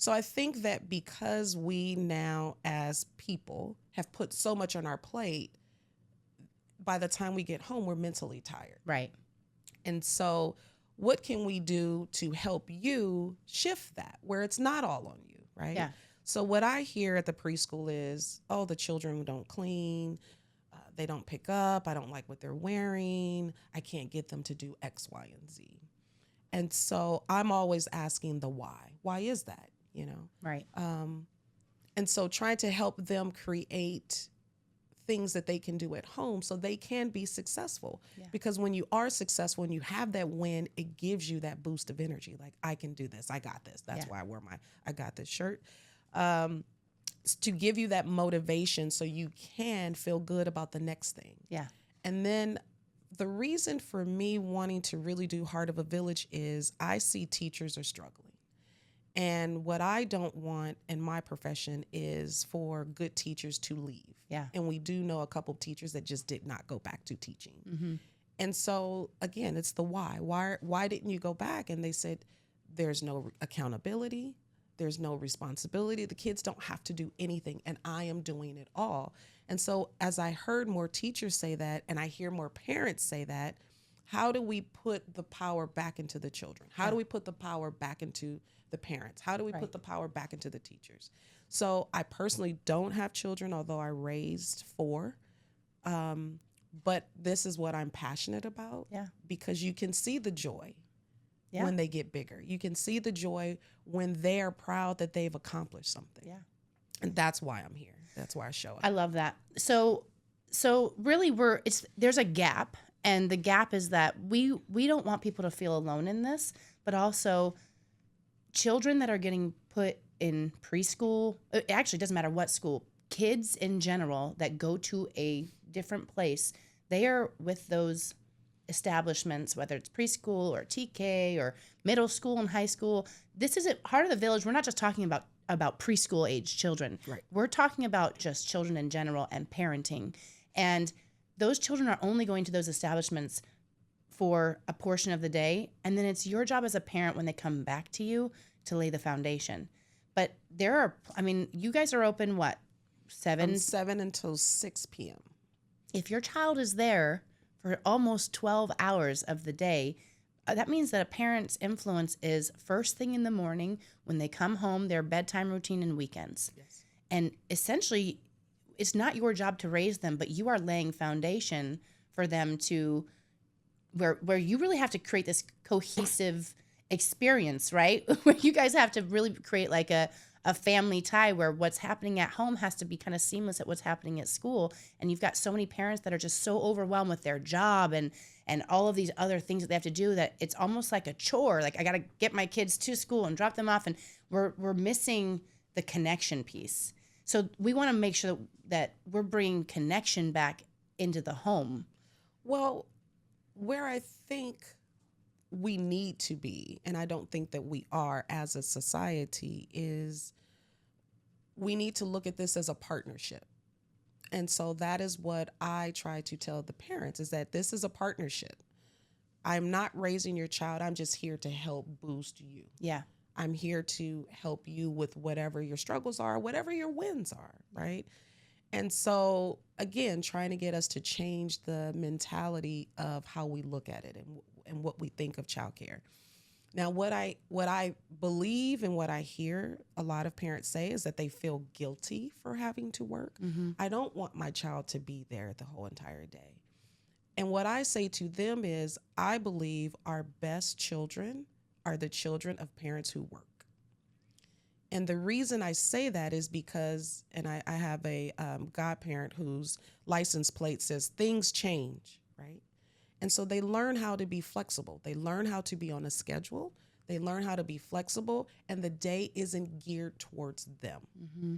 So I think that because we now as people have put so much on our plate, by the time we get home, we're mentally tired. Right. And so what can we do to help you shift that where it's not all on you, right? Yeah. So what I hear at the preschool is, oh, the children don't clean, they don't pick up, I don't like what they're wearing, I can't get them to do X, Y, and Z. And so I'm always asking the why. Why is that, you know? Right. And so trying to help them create things that they can do at home so they can be successful. Yeah. Because when you are successful and you have that win, it gives you that boost of energy. Like, I can do this. I got this. That's why I wear my I got this shirt. To give you that motivation so you can feel good about the next thing. Yeah. And then the reason for me wanting to really do Heart of a Village is I see teachers are struggling. And what I don't want in my profession is for good teachers to leave. Yeah. And we do know a couple of teachers that just did not go back to teaching. Mm-hmm. And so, again, it's the why. Why didn't you go back? And they said, there's no accountability. There's no responsibility. The kids don't have to do anything, and I am doing it all. And so as I heard more teachers say that, and I hear more parents say that, how do we put the power back into the children? How do we put the power back into the parents? How do we put the power back into the teachers? So I personally don't have children, although I raised 4. But this is what I'm passionate about. Yeah. Because you can see the joy when they get bigger. You can see the joy when they are proud that they've accomplished something. Yeah. And that's why I'm here. That's why I show up. I love that. So really there's a gap, and the gap is that we don't want people to feel alone in this, but also children that are getting put in preschool, it actually doesn't matter what school, kids in general that go to a different place, they are with those establishments, whether it's preschool or TK or middle school and high school. This isn't Heart of the Village. We're not just talking about preschool age children. Right. We're talking about just children in general and parenting. And those children are only going to those establishments for a portion of the day. And then it's your job as a parent when they come back to you to lay the foundation. But you guys are open, what, 7? From 7 until 6 p.m. If your child is there for almost 12 hours of the day, that means that a parent's influence is first thing in the morning, when they come home, their bedtime routine, and weekends. Yes. And essentially, it's not your job to raise them, but you are laying foundation for them to where you really have to create this cohesive experience, right? Where you guys have to really create like a family tie where what's happening at home has to be kind of seamless at what's happening at school. And you've got so many parents that are just so overwhelmed with their job and all of these other things that they have to do that it's almost like a chore. Like, I got to get my kids to school and drop them off. And we're missing the connection piece. So we want to make sure that we're bringing connection back into the home. Well, where I think we need to be, and I don't think that we are as a society, is we need to look at this as a partnership. And so that is what I try to tell the parents, is that this is a partnership. I'm not raising your child. I'm just here to help boost you. Yeah. I'm here to help you with whatever your struggles are, whatever your wins are, right? And so, again, trying to get us to change the mentality of how we look at it and what we think of childcare. Now, what I believe and what I hear a lot of parents say is that they feel guilty for having to work. Mm-hmm. I don't want my child to be there the whole entire day. And what I say to them is, I believe our best children are the children of parents who work. And the reason I say that is because, and I have a godparent whose license plate says things change, right? And so they learn how to be flexible. They learn how to be on a schedule. They learn how to be flexible, and the day isn't geared towards them. Mm-hmm.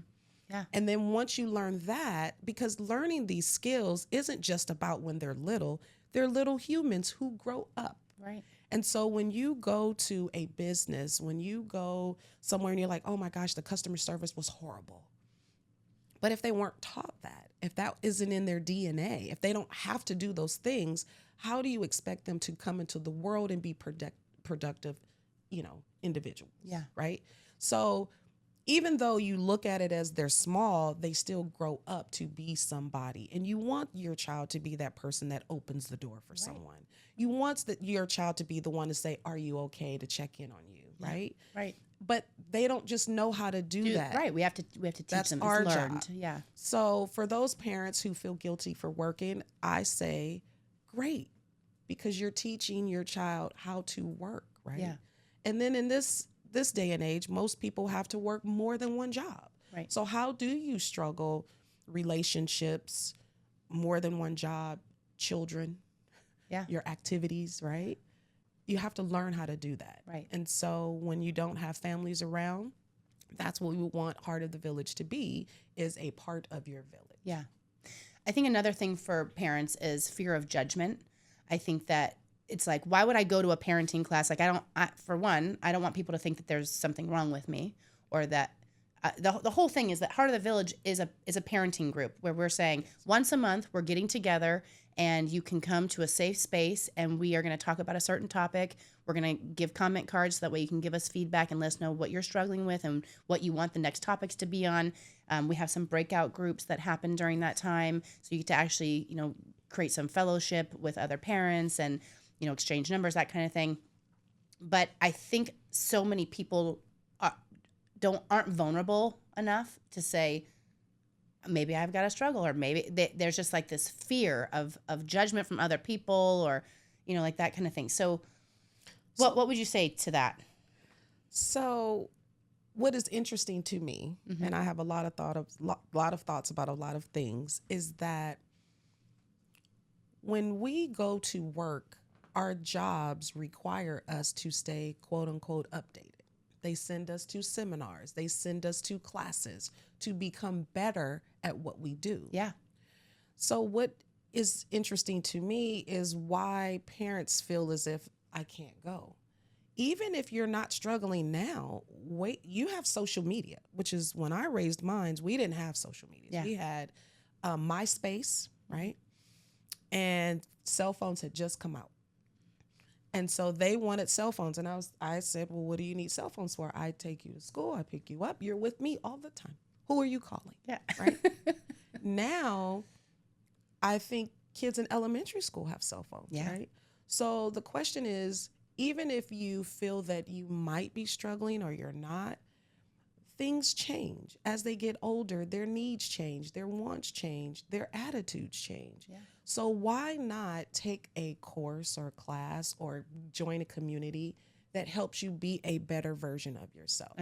Yeah. And then once you learn that, because learning these skills isn't just about when they're little humans who grow up. Right. And so when you go to a business, when you go somewhere and you're like, oh my gosh, the customer service was horrible. But if they weren't taught that, if that isn't in their DNA, if they don't have to do those things, how do you expect them to come into the world and be productive, individuals? Yeah. Right. So even though you look at it as they're small, they still grow up to be somebody. And you want your child to be that person that opens the door for someone. You want your child to be the one to say, "Are you okay?" to check in on you, right? Right. But they don't just know how to do that. Right. We have to teach That's them. our It's learned. job. Yeah. So for those parents who feel guilty for working, I say, great, because you're teaching your child how to work, right? Yeah. And then in this day and age, most people have to work more than one job. Right. So how do you struggle relationships, more than one job, children, Yeah. your activities, right? You have to learn how to do that. Right. And so when you don't have families around, that's what we want Heart of the Village to be, is a part of your village. Yeah. I think another thing for parents is fear of judgment. I think that it's like, why would I go to a parenting class? Like, for one, I don't want people to think that there's something wrong with me, or that the whole thing is that Heart of the Village is a parenting group where we're saying once a month we're getting together and you can come to a safe space and we are going to talk about a certain topic. We're going to give comment cards so that way you can give us feedback and let us know what you're struggling with and what you want the next topics to be on. We have some breakout groups that happen during that time, so you get to actually, create some fellowship with other parents and, exchange numbers, that kind of thing. But I think so many people aren't vulnerable enough to say, maybe I've got a struggle, or maybe there's just like this fear of judgment from other people, or, like that kind of thing. So what would you say to that? So what is interesting to me, and I have a lot of thoughts about a lot of things, is that when we go to work, our jobs require us to stay, quote unquote, updated. They send us to seminars. They send us to classes to become better at what we do. Yeah. So what is interesting to me is why parents feel as if I can't go. Even if you're not struggling now, wait, you have social media, which is when I raised mine, we didn't have social media. Yeah. We had MySpace, right? And cell phones had just come out. And so they wanted cell phones. And I said, well, what do you need cell phones for? I take you to school. I pick you up. You're with me all the time. Who are you calling? Yeah. Right? Now, I think kids in elementary school have cell phones, Yeah. right? So the question is, even if you feel that you might be struggling or you're not, things change. As they get older, their needs change, their wants change, their attitudes change. Yeah. So why not take a course or class or join a community that helps you be a better version of yourself?